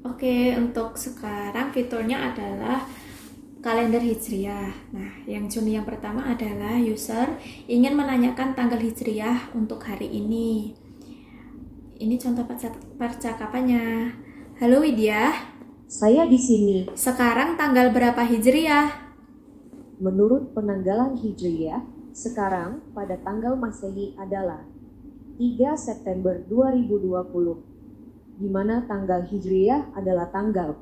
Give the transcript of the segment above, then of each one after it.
Oke, untuk sekarang fiturnya adalah kalender hijriah. Nah, yang Juni yang pertama adalah user ingin menanyakan tanggal hijriah untuk hari ini. Ini contoh percakapannya. Halo Widya, Saya di sini. sekarang tanggal berapa hijriah? Menurut penanggalan Hijriyah, sekarang pada tanggal Masehi adalah 3 September 2020, di mana tanggal Hijriyah adalah tanggal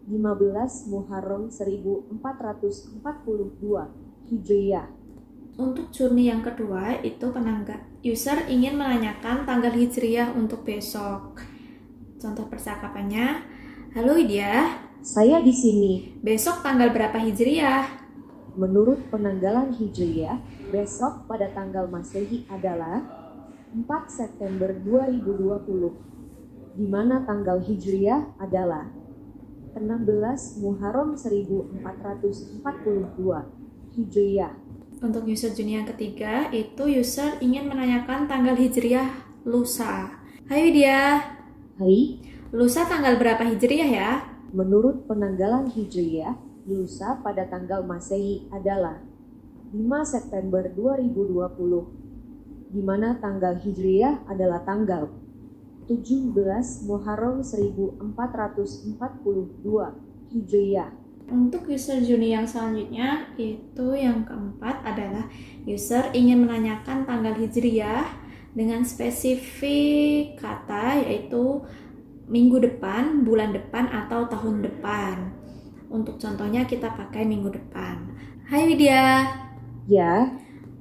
15 Muharram 1442 Hijriyah. Untuk Juni yang kedua itu user ingin menanyakan tanggal hijriah untuk besok. Contoh percakapannya, halo Widya, Saya di sini. besok tanggal berapa hijriah? Menurut penanggalan Hijriyah, besok pada tanggal Masehi adalah 4 September 2020, di mana tanggal Hijriyah adalah 16 Muharram 1442 Hijriyah. Untuk user Juni yang ketiga itu user ingin menanyakan tanggal hijriah lusa. Hai Widya, Hai, lusa tanggal berapa hijriah ya? menurut penanggalan Hijriyah, lusa pada tanggal Masehi adalah 5 September 2020, di mana tanggal Hijriyah adalah tanggal 17 Muharram 1442 Hijriyah. Untuk user Juni yang selanjutnya itu yang keempat adalah user ingin menanyakan tanggal hijriah dengan spesifik kata yaitu minggu depan, bulan depan, atau tahun depan. Untuk contohnya kita pakai minggu depan. Hai Widya, Ya,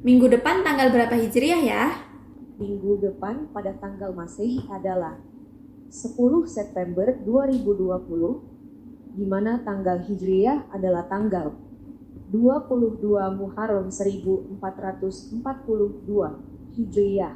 minggu depan tanggal berapa hijriah ya? minggu depan pada tanggal Masehi adalah 10 September 2020, di mana tanggal Hijriyah adalah tanggal 22 Muharram 1442 Hijriyah.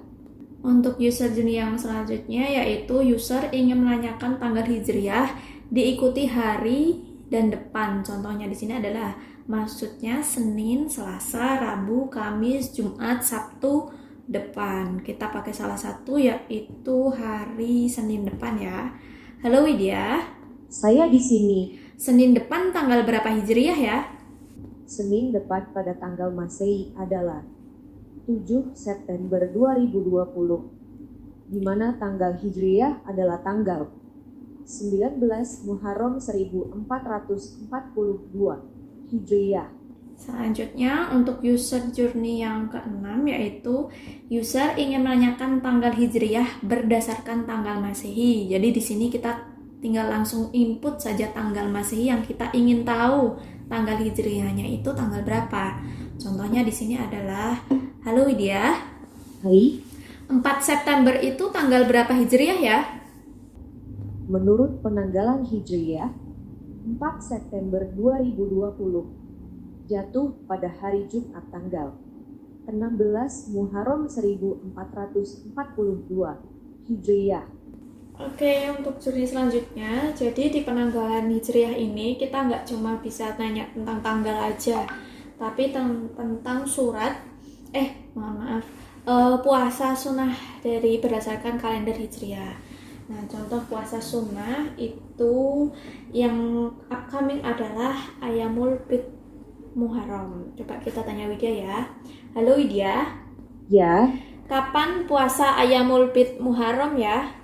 Untuk user Juni yang selanjutnya yaitu user ingin menanyakan tanggal hijriah diikuti hari dan depan. Contohnya di sini adalah maksudnya Senin, Selasa, Rabu, Kamis, Jumat, Sabtu depan. Kita pakai salah satu yaitu hari Senin depan ya. Halo Widya, Saya di sini. Senin depan tanggal berapa hijriah ya? Senin depan pada tanggal Masehi adalah 7 September 2020, di mana tanggal Hijriyah adalah tanggal 19 Muharram 1442 Hijriyah. Selanjutnya untuk user journey yang keenam yaitu user ingin menanyakan tanggal hijriah berdasarkan tanggal Masehi. Jadi di sini kita tinggal langsung input saja tanggal Masehi yang kita ingin tahu tanggal hijriahnya itu tanggal berapa. Contohnya di sini adalah halo Widya, Hai, 4 September itu tanggal berapa hijriah ya? menurut penanggalan Hijriyah, 4 September 2020 jatuh pada hari Jumat tanggal 16 Muharram 1442 Hijriyah. Oke, untuk jurnal selanjutnya, jadi di penanggalan hijriah ini kita nggak cuma bisa tanya tentang tanggal aja, tapi tentang mohon maaf, puasa sunnah dari berdasarkan kalender hijriah. Nah, contoh puasa sunnah itu yang upcoming adalah Ayamul Bid Muharram. Coba kita tanya Widya ya. Halo Widya, Ya, kapan puasa Ayamul Bid Muharram ya?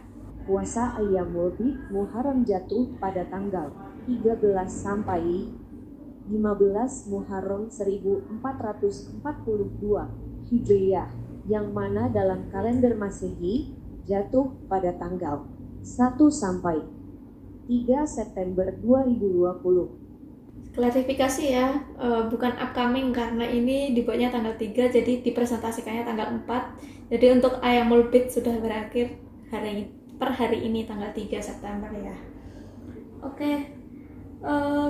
puasa Ayyamul Bid Muharram jatuh pada tanggal 13 sampai 15 Muharram 1442 Hijriyah, yang mana dalam kalender Masehi jatuh pada tanggal 1 sampai 3 September 2020. Klarifikasi ya, bukan upcoming karena ini dibuatnya tanggal 3 jadi dipresentasikannya tanggal 4. Jadi untuk Ayamul Bid sudah berakhir per hari ini tanggal 3 September ya. Oke,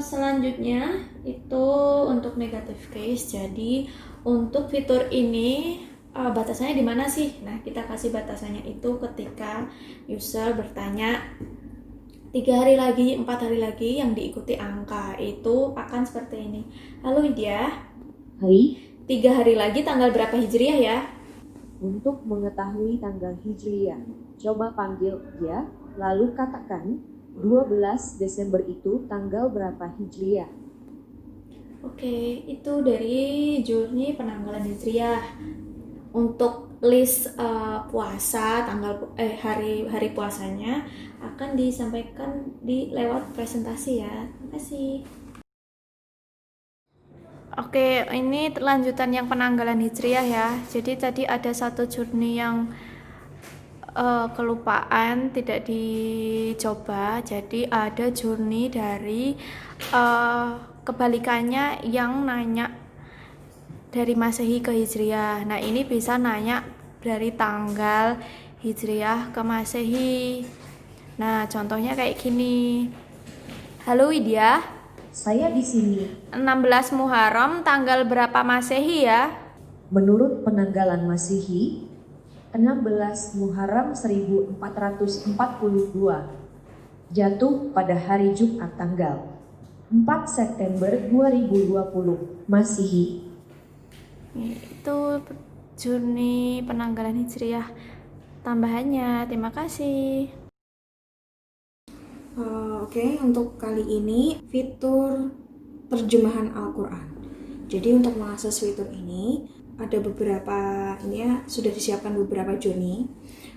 selanjutnya itu untuk negative case. Jadi untuk fitur ini batasannya di mana sih? Nah, kita kasih batasannya itu ketika user bertanya 3 hari lagi, 4 hari lagi yang diikuti angka itu akan seperti ini. Halo Widya, Hai, 3 hari lagi tanggal berapa hijriah ya? untuk mengetahui tanggal Hijriyah, coba panggil dia, lalu katakan 12 Desember itu tanggal berapa Hijriah? Oke, itu dari Jurni Penanggalan Hijriah. Untuk list puasa hari puasanya akan disampaikan di lewat presentasi ya. Terima kasih. Oke, ini lanjutan yang penanggalan Hijriah ya. Jadi tadi ada satu Jurni yang kelupaan tidak dicoba. Jadi ada Jurni dari kebalikannya yang nanya dari Masehi ke Hijriah. Nah, ini bisa nanya dari tanggal Hijriah ke Masehi. Nah, contohnya kayak gini. Halo Widya, Saya di sini. 16 Muharram tanggal berapa Masehi ya? Menurut penanggalan Masehi, 16 Muharram 1442 jatuh pada hari Jumat tanggal 4 September 2020 Masehi. Itu Jurni Penanggalan Hijriah tambahannya. Terima kasih. Oke, untuk kali ini fitur terjemahan Al-Quran. Jadi untuk mengakses fitur ini ada beberapa, ini ya sudah disiapkan beberapa journey.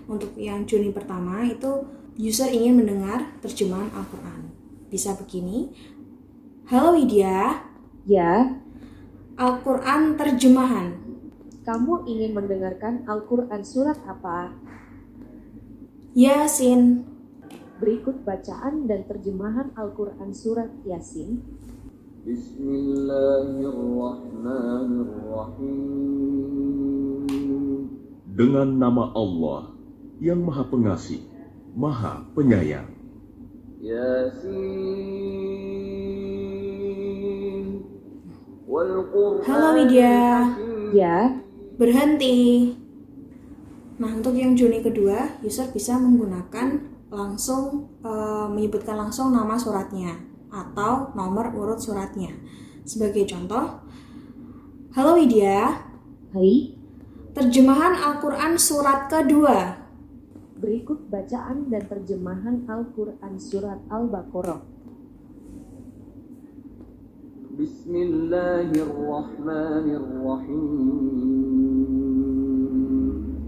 Untuk yang journey pertama itu user ingin mendengar terjemahan Al-Quran. Bisa begini. Halo Widya, Ya, Al-Quran terjemahan. kamu ingin mendengarkan Al-Quran surat apa? Yasin. Berikut bacaan dan terjemahan Al-Quran surat Yasin. Bismillahirrahmanirrahim. Dengan nama Allah yang Maha Pengasih, Maha Penyayang. Yasin. Halo Widya, Ya, berhenti. Nah, untuk yang journey kedua, user bisa menggunakan menyebutkan langsung nama suratnya atau nomor urut suratnya. Sebagai contoh, halo Widya, hai. terjemahan Al-Quran surat kedua. Berikut bacaan dan terjemahan Al-Quran surat Al-Baqarah. Bismillahirrahmanirrahim.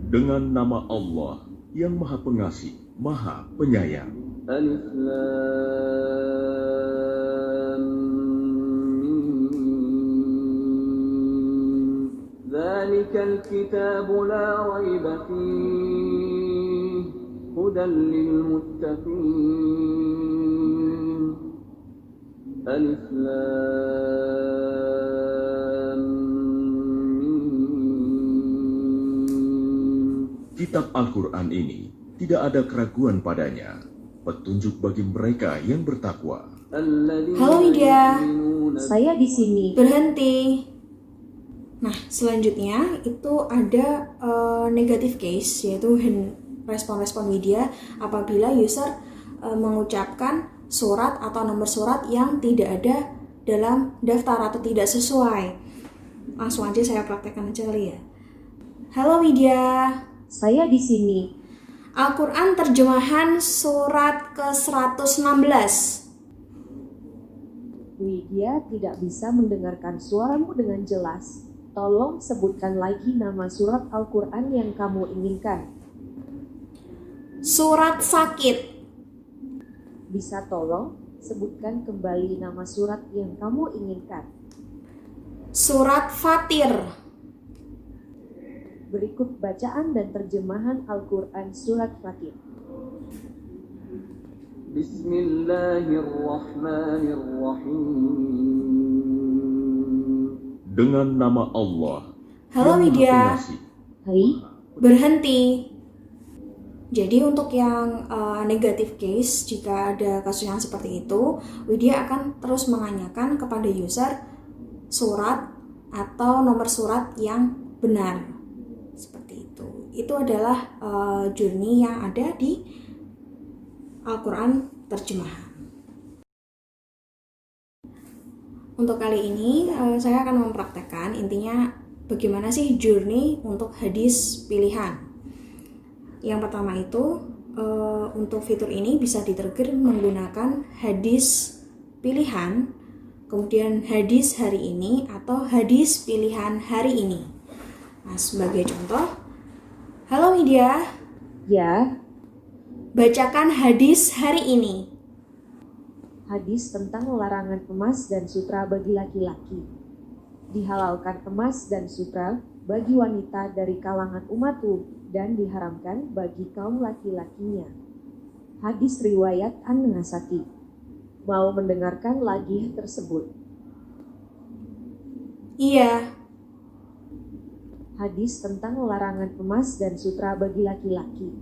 Dengan nama Allah yang Maha Pengasih, Maha Penyayang. Alif Lam Mim. Dzalikal kitabu la raiba fihi hudan lil muttaqin. Alif Lam Mim. Kitab Al-Quran ini tidak ada keraguan padanya, petunjuk bagi mereka yang bertakwa. Halo Widya, Saya di sini. berhenti. Nah, selanjutnya itu ada negative case, yaitu respon-respon Widya apabila user mengucapkan surat atau nomor surat yang tidak ada dalam daftar atau tidak sesuai. Langsung aja saya praktekkan aja kali ya. Halo Widya, Saya di sini. Al-Quran terjemahan surat ke-116. Widya tidak bisa mendengarkan suaramu dengan jelas. Tolong sebutkan lagi nama surat Al-Quran yang kamu inginkan. Surat sakit. Bisa tolong sebutkan kembali nama surat yang kamu inginkan. Surat Fatir. Berikut bacaan dan terjemahan Al-Quran surat Fatir. Bismillahirrahmanirrahim. Dengan nama Allah Halo yang Maha Widya, Pengasih. Hai, berhenti. Jadi untuk yang negative case, jika ada kasus yang seperti itu, Widya akan terus menanyakan kepada user surat atau nomor surat yang benar. Seperti itu. Itu adalah journey yang ada di Al-Quran terjemahan. Untuk kali ini saya akan mempraktekkan intinya bagaimana sih journey untuk hadis pilihan. Yang pertama itu untuk fitur ini bisa di-trigger menggunakan hadis pilihan, kemudian hadis hari ini atau hadis pilihan hari ini. Nah, sebagai contoh, halo Widya, Ya, bacakan hadis hari ini. hadis tentang larangan emas dan sutra bagi laki-laki. Dihalalkan emas dan sutra bagi wanita dari kalangan umatku dan diharamkan bagi kaum laki-lakinya. Hadis riwayat An-Nasai. Mau mendengarkan lagi tersebut? Iya, Hadis tentang larangan emas dan sutra bagi laki-laki.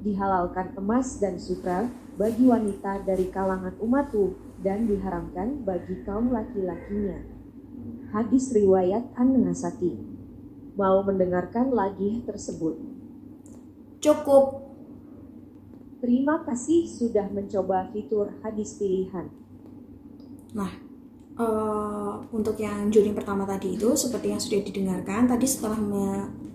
Dihalalkan emas dan sutra bagi wanita dari kalangan umatku dan diharamkan bagi kaum laki-lakinya. Hadis riwayat An-Nasai. Mau mendengarkan lagi tersebut? cukup. Terima kasih sudah mencoba fitur hadis pilihan. Nah, untuk yang judul pertama tadi itu seperti yang sudah didengarkan tadi, setelah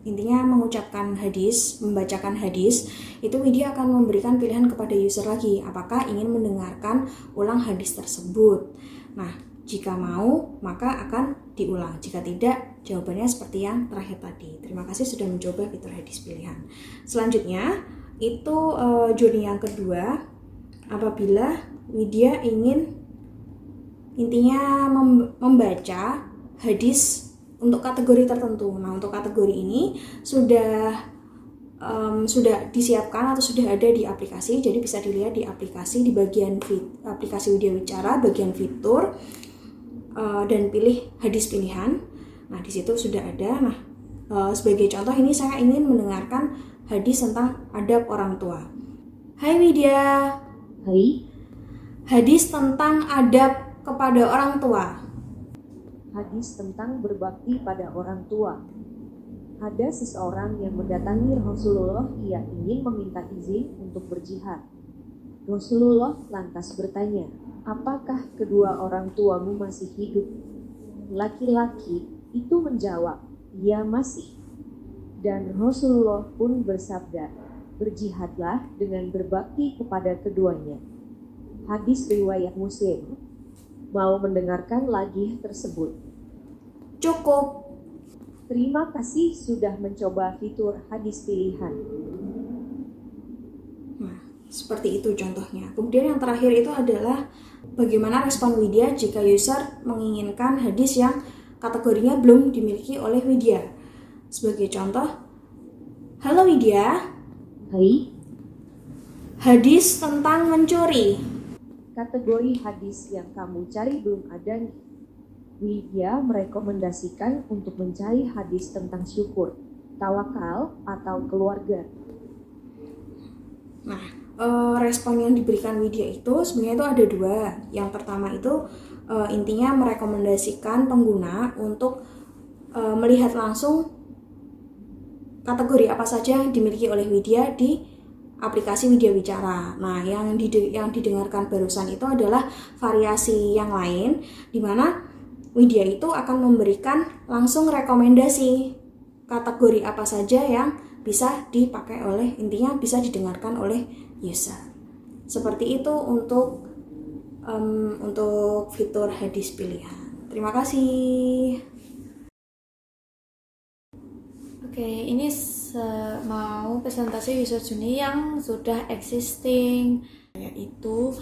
intinya mengucapkan hadis, membacakan hadis, itu Widya akan memberikan pilihan kepada user lagi apakah ingin mendengarkan ulang hadis tersebut. Nah, jika mau maka akan diulang, jika tidak jawabannya seperti yang terakhir tadi. Terima kasih sudah mencoba fitur hadis pilihan. Selanjutnya itu judul yang kedua, apabila Widya ingin intinya membaca hadis untuk kategori tertentu. Nah, untuk kategori ini sudah disiapkan atau sudah ada di aplikasi, jadi bisa dilihat di aplikasi di bagian aplikasi Widya Wicara, bagian fitur dan pilih hadis pilihan. Nah, di situ sudah ada. Nah, sebagai contoh ini saya ingin mendengarkan hadis tentang adab orang tua. Hai Widya, Hai, hadis tentang adab kepada orang tua. hadis tentang berbakti pada orang tua. Ada seseorang yang mendatangi Rasulullah, ia ingin meminta izin untuk berjihad. Rasulullah lantas bertanya, apakah kedua orang tuamu masih hidup? Laki-laki itu menjawab, ya masih. Dan Rasulullah pun bersabda, berjihadlah dengan berbakti kepada keduanya. Hadis riwayat Muslim. Mau mendengarkan lagi tersebut? Cukup. Terima kasih sudah mencoba fitur hadis pilihan. Nah, seperti itu contohnya. Kemudian yang terakhir itu adalah bagaimana respon Widya jika user menginginkan hadis yang kategorinya belum dimiliki oleh Widya. Sebagai contoh, halo Widya, Hai, hadis tentang mencuri. kategori hadis yang kamu cari belum ada nih. Widya merekomendasikan untuk mencari hadis tentang syukur, tawakal, atau keluarga. Nah, respon yang diberikan Widya itu sebenarnya itu ada dua. Yang pertama itu intinya merekomendasikan pengguna untuk melihat langsung kategori apa saja yang dimiliki oleh Widya di aplikasi Widya Wicara. Nah, yang didengarkan barusan itu adalah variasi yang lain, di mana Widya itu akan memberikan langsung rekomendasi kategori apa saja yang bisa dipakai oleh, intinya bisa didengarkan oleh user. Seperti itu untuk fitur hadis pilihan. Terima kasih. Oke, ini mau presentasi user Juni yang sudah existing, yaitu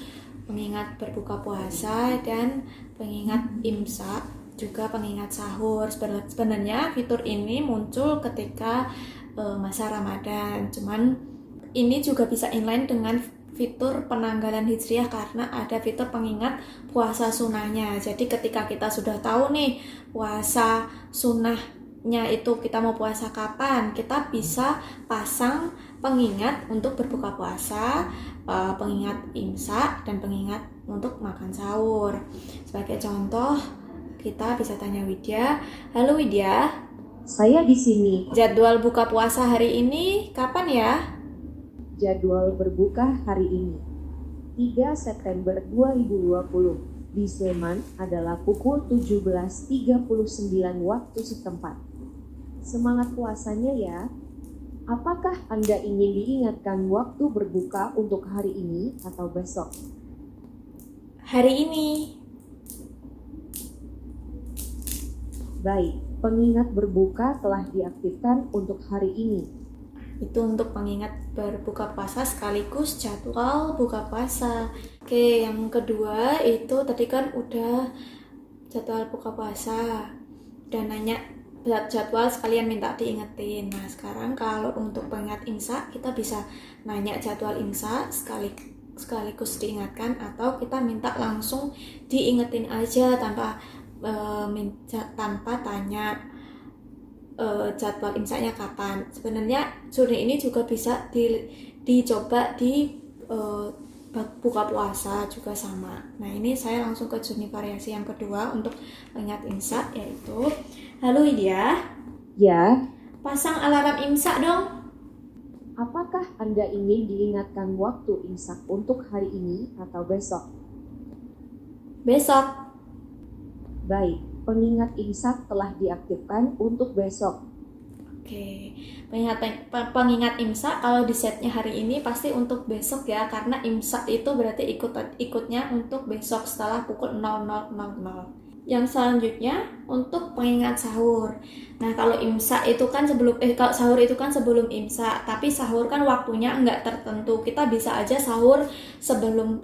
pengingat berbuka puasa dan pengingat imsak, juga pengingat sahur. Sebenarnya fitur ini muncul ketika masa Ramadan, cuman ini juga bisa inline dengan fitur penanggalan hijriah karena ada fitur pengingat puasa sunnahnya. Jadi ketika kita sudah tahu nih puasa sunnahnya itu kita mau puasa kapan, kita bisa pasang pengingat untuk berbuka puasa, pengingat imsak, dan pengingat untuk makan sahur. Sebagai contoh, kita bisa tanya Widya, halo Widya, Saya di sini. jadwal buka puasa hari ini kapan ya? Jadwal berbuka hari ini 3 September 2020 di Sleman adalah pukul 17.39 waktu setempat. Semangat puasanya ya. Apakah Anda ingin diingatkan waktu berbuka untuk hari ini atau besok? Hari ini. Baik, pengingat berbuka telah diaktifkan untuk hari ini. Itu untuk pengingat berbuka puasa sekaligus jadwal buka puasa. Oke, yang kedua itu tadi kan udah jadwal buka puasa. Dan nanya jadwal sekalian minta diingetin. Nah, sekarang kalau untuk pengingat imsak, kita bisa nanya jadwal imsak sekaligus diingatkan, atau kita minta langsung diingetin aja tanpa tanya jadwal imsaknya kapan. Sebenarnya zona ini juga bisa dicoba di buka puasa juga sama. Nah, ini saya langsung ke journey variasi yang kedua untuk pengingat imsak, yaitu halo Widya, Ya, pasang alarm imsak dong. apakah Anda ingin diingatkan waktu imsak untuk hari ini atau besok? Besok. Baik, pengingat imsak telah diaktifkan untuk besok. Oke, pengingat imsak kalau di setnya hari ini pasti untuk besok ya, karena imsak itu berarti ikutnya untuk besok setelah pukul 00.00. Yang selanjutnya untuk pengingat sahur. Nah, kalau imsak itu kan kalau sahur itu kan sebelum imsak, tapi sahur kan waktunya enggak tertentu. Kita bisa aja sahur sebelum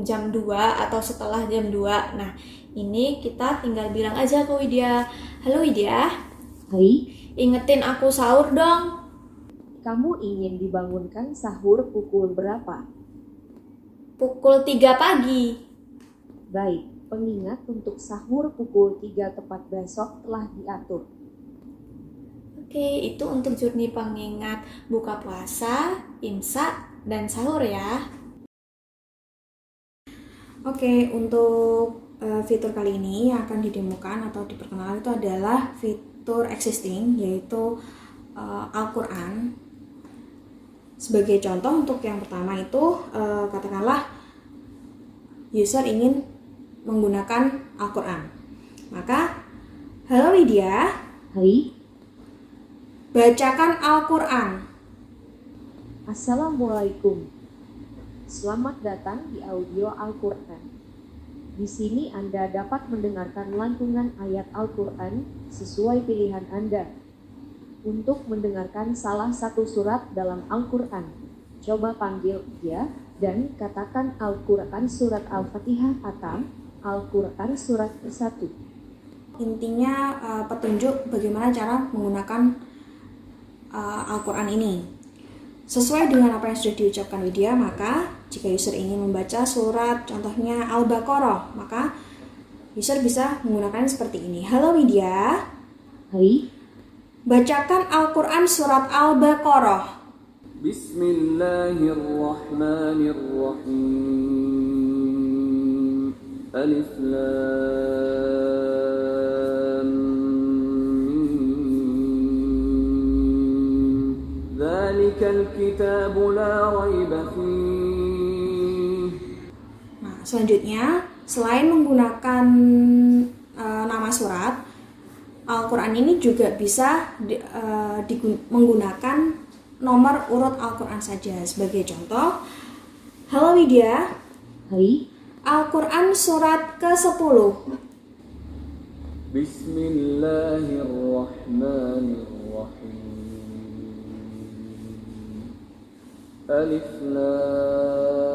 jam 2 atau setelah jam 2. Nah, ini kita tinggal bilang aja ke Widya, halo Widya, Hai, ingetin aku sahur dong. kamu ingin dibangunkan sahur pukul berapa? Pukul 3 pagi. Baik, pengingat untuk sahur pukul 3 tepat besok telah diatur. Oke, itu untuk journey pengingat buka puasa, imsak, dan sahur ya. Oke, untuk fitur kali ini yang akan didemokan atau diperkenalkan itu adalah fitur existing, yaitu Al-Quran. Sebagai contoh untuk yang pertama itu katakanlah user ingin menggunakan Al-Quran. Maka, halo Widya, Hai, bacakan Al-Quran. Assalamualaikum. Selamat datang di audio Al-Quran. Di sini Anda dapat mendengarkan lantunan ayat Al-Quran sesuai pilihan Anda. Untuk mendengarkan salah satu surat dalam Al-Quran, coba panggil dia dan katakan Al-Quran surat Al-Fatihah atau Al-Quran surat 1. Intinya petunjuk bagaimana cara menggunakan Al-Quran ini. Sesuai dengan apa yang sudah diucapkan Widya, maka jika user ingin membaca surat contohnya Al-Baqarah, maka user bisa menggunakan seperti ini. Halo Widya, Hai, bacakan Al-Quran surat Al-Baqarah. Bismillahirrahmanirrahim. Alif Lam Mim. Dzalikal kitabu la raiba fiih. Nah, selanjutnya, selain menggunakan nama surat, Al-Quran ini juga bisa menggunakan nomor urut Al-Quran saja. Sebagai contoh, halo Widya, hai, Al-Quran surat ke-10. Bismillahirrahmanirrahim. Alif Lam